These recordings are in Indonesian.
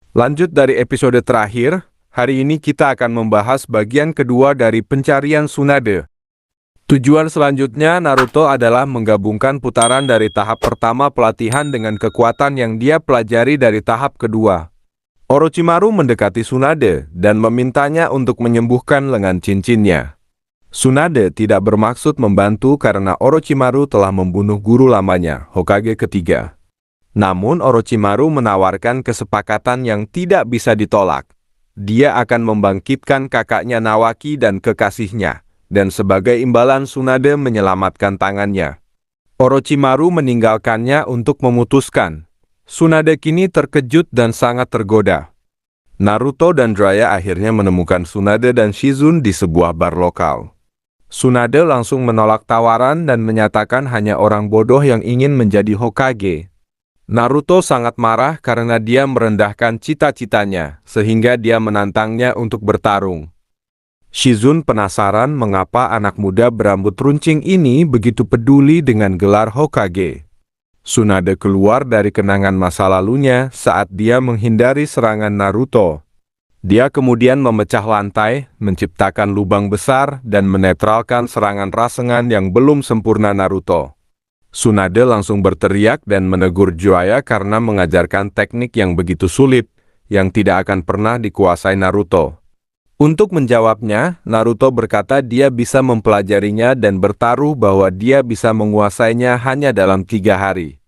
Lanjut dari episode terakhir, hari ini kita akan membahas bagian kedua dari pencarian Tsunade. Tujuan selanjutnya Naruto adalah menggabungkan putaran dari tahap pertama pelatihan dengan kekuatan yang dia pelajari dari tahap kedua. Orochimaru mendekati Tsunade dan memintanya untuk menyembuhkan lengan cincinnya. Tsunade tidak bermaksud membantu karena Orochimaru telah membunuh guru lamanya, Hokage ketiga. Namun Orochimaru menawarkan kesepakatan yang tidak bisa ditolak. Dia akan membangkitkan kakaknya Nawaki dan kekasihnya, dan sebagai imbalan Tsunade menyelamatkan tangannya. Orochimaru meninggalkannya untuk memutuskan. Tsunade kini terkejut dan sangat tergoda. Naruto dan Jiraiya akhirnya menemukan Tsunade dan Shizune di sebuah bar lokal. Tsunade langsung menolak tawaran dan menyatakan hanya orang bodoh yang ingin menjadi Hokage. Naruto sangat marah karena dia merendahkan cita-citanya, sehingga dia menantangnya untuk bertarung. Shizune penasaran mengapa anak muda berambut runcing ini begitu peduli dengan gelar Hokage. Tsunade keluar dari kenangan masa lalunya saat dia menghindari serangan Naruto. Dia kemudian memecah lantai, menciptakan lubang besar, dan menetralkan serangan Rasengan yang belum sempurna Naruto. Tsunade langsung berteriak dan menegur Jiraiya karena mengajarkan teknik yang begitu sulit, yang tidak akan pernah dikuasai Naruto. Untuk menjawabnya, Naruto berkata dia bisa mempelajarinya dan bertaruh bahwa dia bisa menguasainya hanya dalam 3 hari.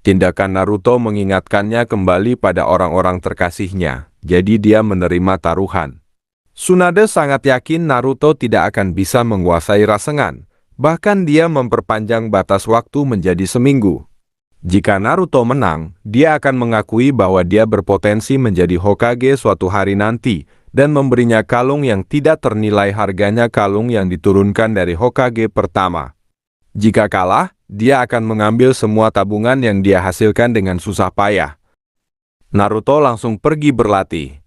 Tindakan Naruto mengingatkannya kembali pada orang-orang terkasihnya, jadi dia menerima taruhan. Tsunade sangat yakin Naruto tidak akan bisa menguasai Rasengan. Bahkan dia memperpanjang batas waktu menjadi seminggu. Jika Naruto menang, dia akan mengakui bahwa dia berpotensi menjadi Hokage suatu hari nanti, dan memberinya kalung yang tidak ternilai harganya kalung yang diturunkan dari Hokage pertama. Jika kalah, dia akan mengambil semua tabungan yang dia hasilkan dengan susah payah. Naruto langsung pergi berlatih.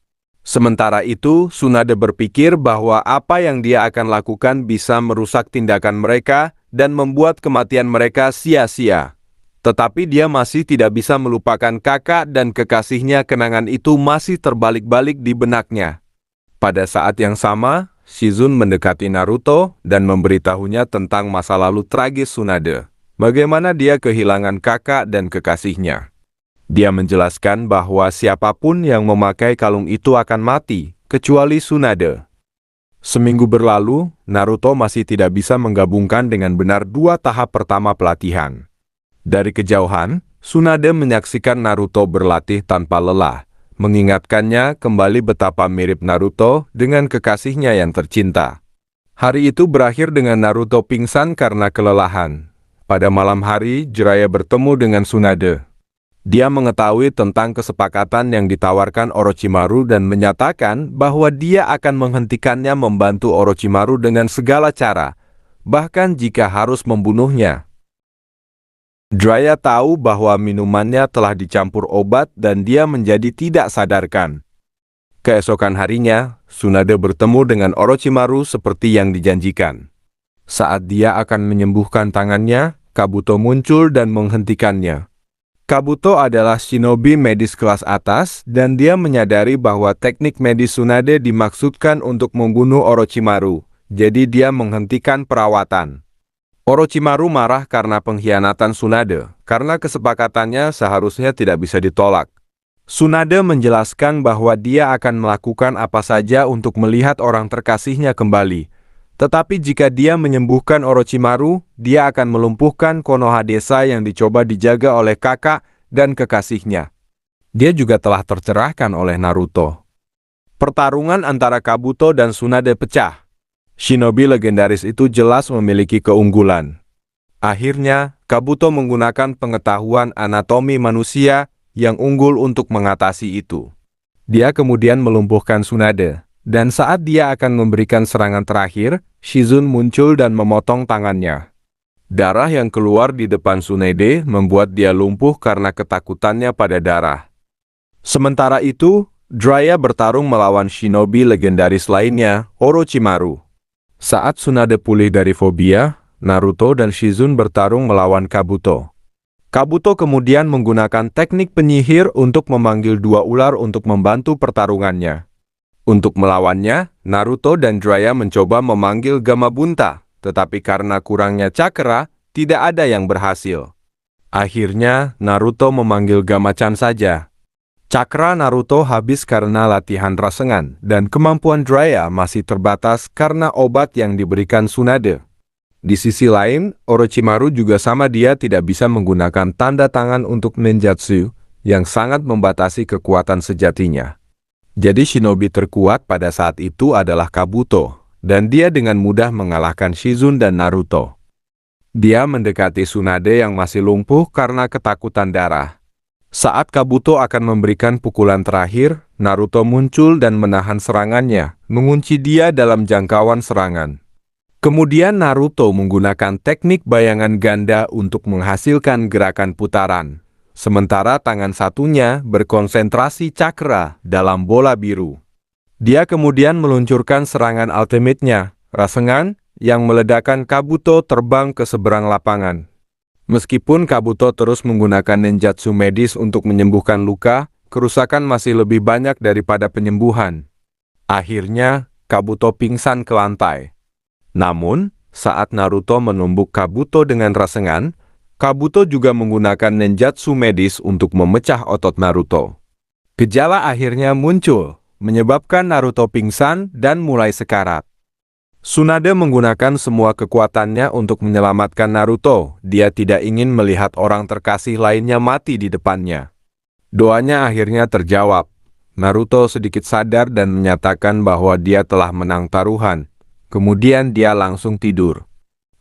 Sementara itu, Tsunade berpikir bahwa apa yang dia akan lakukan bisa merusak tindakan mereka dan membuat kematian mereka sia-sia. Tetapi dia masih tidak bisa melupakan kakak dan kekasihnya. Kenangan itu masih terbalik-balik di benaknya. Pada saat yang sama, Shizune mendekati Naruto dan memberitahunya tentang masa lalu tragis Tsunade. Bagaimana dia kehilangan kakak dan kekasihnya. Dia menjelaskan bahwa siapapun yang memakai kalung itu akan mati, kecuali Tsunade. Seminggu berlalu, Naruto masih tidak bisa menggabungkan dengan benar 2 tahap pertama pelatihan. Dari kejauhan, Tsunade menyaksikan Naruto berlatih tanpa lelah, mengingatkannya kembali betapa mirip Naruto dengan kekasihnya yang tercinta. Hari itu berakhir dengan Naruto pingsan karena kelelahan. Pada malam hari, Jiraiya bertemu dengan Tsunade. Dia mengetahui tentang kesepakatan yang ditawarkan Orochimaru dan menyatakan bahwa dia akan menghentikannya membantu Orochimaru dengan segala cara, bahkan jika harus membunuhnya. Jiraiya tahu bahwa minumannya telah dicampur obat dan dia menjadi tidak sadarkan. Keesokan harinya, Tsunade bertemu dengan Orochimaru seperti yang dijanjikan. Saat dia akan menyembuhkan tangannya, Kabuto muncul dan menghentikannya. Kabuto adalah shinobi medis kelas atas dan dia menyadari bahwa teknik medis Tsunade dimaksudkan untuk membunuh Orochimaru, jadi dia menghentikan perawatan. Orochimaru marah karena pengkhianatan Tsunade, karena kesepakatannya seharusnya tidak bisa ditolak. Tsunade menjelaskan bahwa dia akan melakukan apa saja untuk melihat orang terkasihnya kembali. Tetapi jika dia menyembuhkan Orochimaru, dia akan melumpuhkan Konoha desa yang dicoba dijaga oleh kakak dan kekasihnya. Dia juga telah tercerahkan oleh Naruto. Pertarungan antara Kabuto dan Tsunade pecah. Shinobi legendaris itu jelas memiliki keunggulan. Akhirnya, Kabuto menggunakan pengetahuan anatomi manusia yang unggul untuk mengatasi itu. Dia kemudian melumpuhkan Tsunade. Dan saat dia akan memberikan serangan terakhir, Shizune muncul dan memotong tangannya. Darah yang keluar di depan Tsunade membuat dia lumpuh karena ketakutannya pada darah. Sementara itu, Jiraiya bertarung melawan shinobi legendaris lainnya, Orochimaru. Saat Tsunade pulih dari fobia, Naruto dan Shizune bertarung melawan Kabuto. Kabuto kemudian menggunakan teknik penyihir untuk memanggil dua ular untuk membantu pertarungannya. Untuk melawannya, Naruto dan Jiraiya mencoba memanggil Gamabunta, tetapi karena kurangnya cakra, tidak ada yang berhasil. Akhirnya, Naruto memanggil Gamachan saja. Cakra Naruto habis karena latihan Rasengan, dan kemampuan Jiraiya masih terbatas karena obat yang diberikan Tsunade. Di sisi lain, Orochimaru juga sama, dia tidak bisa menggunakan tanda tangan untuk ninjutsu, yang sangat membatasi kekuatan sejatinya. Jadi shinobi terkuat pada saat itu adalah Kabuto, dan dia dengan mudah mengalahkan Shizune dan Naruto. Dia mendekati Tsunade yang masih lumpuh karena ketakutan darah. Saat Kabuto akan memberikan pukulan terakhir, Naruto muncul dan menahan serangannya, mengunci dia dalam jangkauan serangan. Kemudian Naruto menggunakan teknik bayangan ganda untuk menghasilkan gerakan putaran, sementara tangan satunya berkonsentrasi cakra dalam bola biru. Dia kemudian meluncurkan serangan ultimate-nya, Rasengan, yang meledakkan Kabuto terbang ke seberang lapangan. Meskipun Kabuto terus menggunakan ninjutsu medis untuk menyembuhkan luka, kerusakan masih lebih banyak daripada penyembuhan. Akhirnya, Kabuto pingsan ke lantai. Namun, saat Naruto menumbuk Kabuto dengan Rasengan, Kabuto juga menggunakan ninjutsu medis untuk memecah otot Naruto. Gejala akhirnya muncul, menyebabkan Naruto pingsan dan mulai sekarat. Tsunade menggunakan semua kekuatannya untuk menyelamatkan Naruto. Dia tidak ingin melihat orang terkasih lainnya mati di depannya. Doanya akhirnya terjawab. Naruto sedikit sadar dan menyatakan bahwa dia telah menang taruhan. Kemudian dia langsung tidur.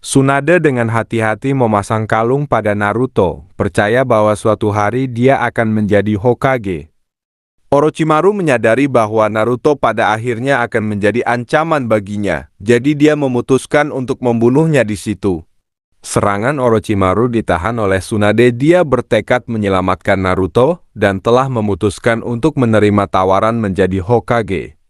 Tsunade dengan hati-hati memasang kalung pada Naruto, percaya bahwa suatu hari dia akan menjadi Hokage. Orochimaru menyadari bahwa Naruto pada akhirnya akan menjadi ancaman baginya, jadi dia memutuskan untuk membunuhnya di situ. Serangan Orochimaru ditahan oleh Tsunade. Dia bertekad menyelamatkan Naruto dan telah memutuskan untuk menerima tawaran menjadi Hokage.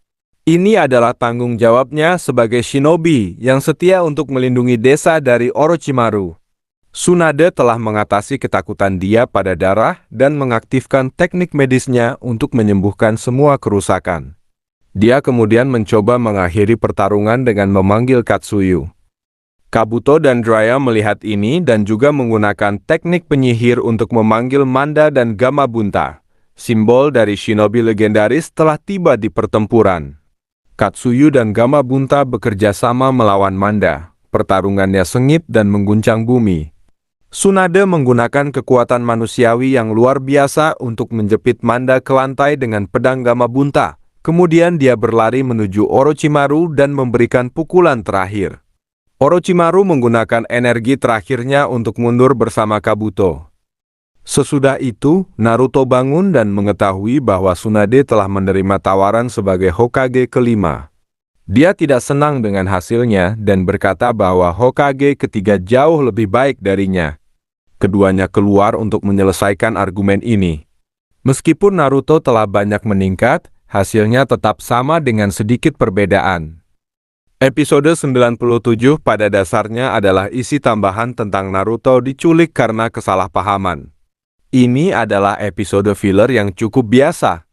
Ini adalah tanggung jawabnya sebagai shinobi yang setia untuk melindungi desa dari Orochimaru. Tsunade telah mengatasi ketakutan dia pada darah dan mengaktifkan teknik medisnya untuk menyembuhkan semua kerusakan. Dia kemudian mencoba mengakhiri pertarungan dengan memanggil Katsuyu. Kabuto dan Jiraiya melihat ini dan juga menggunakan teknik penyihir untuk memanggil Manda dan Gamabunta. Simbol dari shinobi legendaris telah tiba di pertempuran. Katsuyu dan Gamabunta bekerja sama melawan Manda. Pertarungannya sengit dan mengguncang bumi. Tsunade menggunakan kekuatan manusiawi yang luar biasa untuk menjepit Manda ke lantai dengan pedang Gamabunta. Kemudian dia berlari menuju Orochimaru dan memberikan pukulan terakhir. Orochimaru menggunakan energi terakhirnya untuk mundur bersama Kabuto. Sesudah itu, Naruto bangun dan mengetahui bahwa Tsunade telah menerima tawaran sebagai Hokage kelima. Dia tidak senang dengan hasilnya dan berkata bahwa Hokage ketiga jauh lebih baik darinya. Keduanya keluar untuk menyelesaikan argumen ini. Meskipun Naruto telah banyak meningkat, hasilnya tetap sama dengan sedikit perbedaan. Episode 97 pada dasarnya adalah isi tambahan tentang Naruto diculik karena kesalahpahaman. Ini adalah episode filler yang cukup biasa.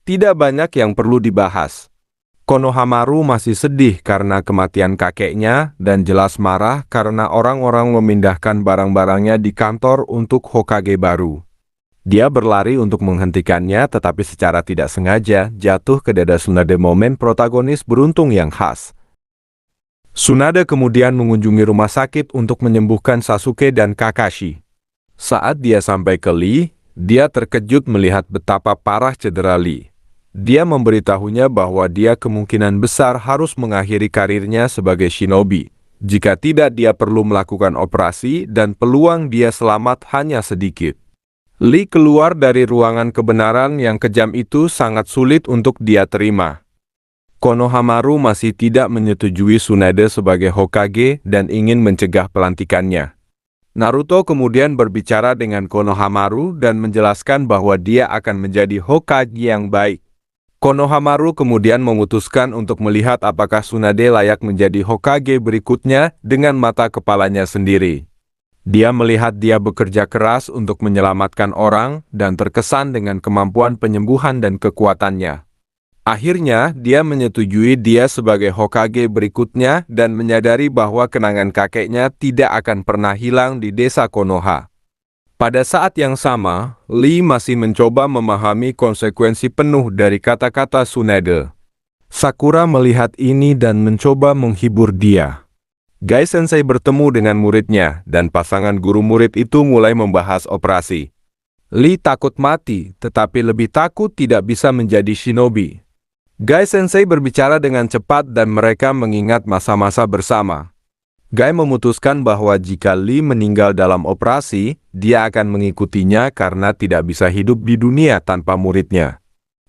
Tidak banyak yang perlu dibahas. Konohamaru masih sedih karena kematian kakeknya dan jelas marah karena orang-orang memindahkan barang-barangnya di kantor untuk Hokage baru. Dia berlari untuk menghentikannya tetapi secara tidak sengaja jatuh ke dada Tsunade, momen protagonis beruntung yang khas. Tsunade kemudian mengunjungi rumah sakit untuk menyembuhkan Sasuke dan Kakashi. Saat dia sampai ke Lee, dia terkejut melihat betapa parah cedera Lee. Dia memberitahunya bahwa dia kemungkinan besar harus mengakhiri karirnya sebagai shinobi. Jika tidak, dia perlu melakukan operasi dan peluang dia selamat hanya sedikit. Lee keluar dari ruangan kebenaran yang kejam itu sangat sulit untuk dia terima. Konohamaru masih tidak menyetujui Tsunade sebagai Hokage dan ingin mencegah pelantikannya. Naruto kemudian berbicara dengan Konohamaru dan menjelaskan bahwa dia akan menjadi Hokage yang baik. Konohamaru kemudian memutuskan untuk melihat apakah Tsunade layak menjadi Hokage berikutnya dengan mata kepalanya sendiri. Dia melihat dia bekerja keras untuk menyelamatkan orang dan terkesan dengan kemampuan penyembuhan dan kekuatannya. Akhirnya, dia menyetujui dia sebagai Hokage berikutnya dan menyadari bahwa kenangan kakeknya tidak akan pernah hilang di desa Konoha. Pada saat yang sama, Lee masih mencoba memahami konsekuensi penuh dari kata-kata Tsunade. Sakura melihat ini dan mencoba menghibur dia. Gai Sensei bertemu dengan muridnya, dan pasangan guru murid itu mulai membahas operasi. Lee takut mati, tetapi lebih takut tidak bisa menjadi shinobi. Gai Sensei berbicara dengan cepat dan mereka mengingat masa-masa bersama. Gai memutuskan bahwa jika Lee meninggal dalam operasi, dia akan mengikutinya karena tidak bisa hidup di dunia tanpa muridnya.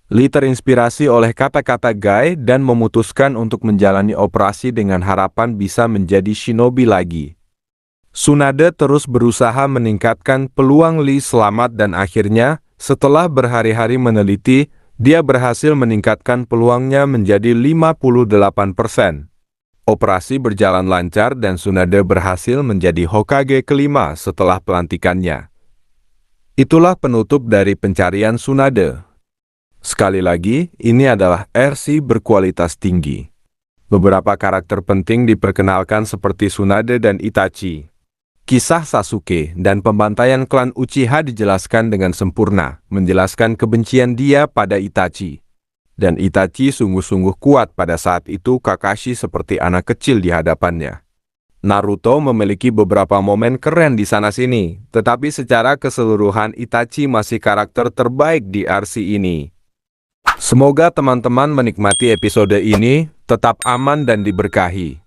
Lee terinspirasi oleh kata-kata Gai dan memutuskan untuk menjalani operasi dengan harapan bisa menjadi shinobi lagi. Tsunade terus berusaha meningkatkan peluang Lee selamat dan akhirnya, setelah berhari-hari meneliti, dia berhasil meningkatkan peluangnya menjadi 58%. Operasi berjalan lancar dan Tsunade berhasil menjadi Hokage kelima setelah pelantikannya. Itulah penutup dari pencarian Tsunade. Sekali lagi, ini adalah RC berkualitas tinggi. Beberapa karakter penting diperkenalkan seperti Tsunade dan Itachi. Kisah Sasuke dan pembantaian klan Uchiha dijelaskan dengan sempurna, menjelaskan kebencian dia pada Itachi. Dan Itachi sungguh-sungguh kuat pada saat itu Kakashi seperti anak kecil di hadapannya. Naruto memiliki beberapa momen keren di sana-sini, tetapi secara keseluruhan Itachi masih karakter terbaik di RC ini. Semoga teman-teman menikmati episode ini, tetap aman dan diberkahi.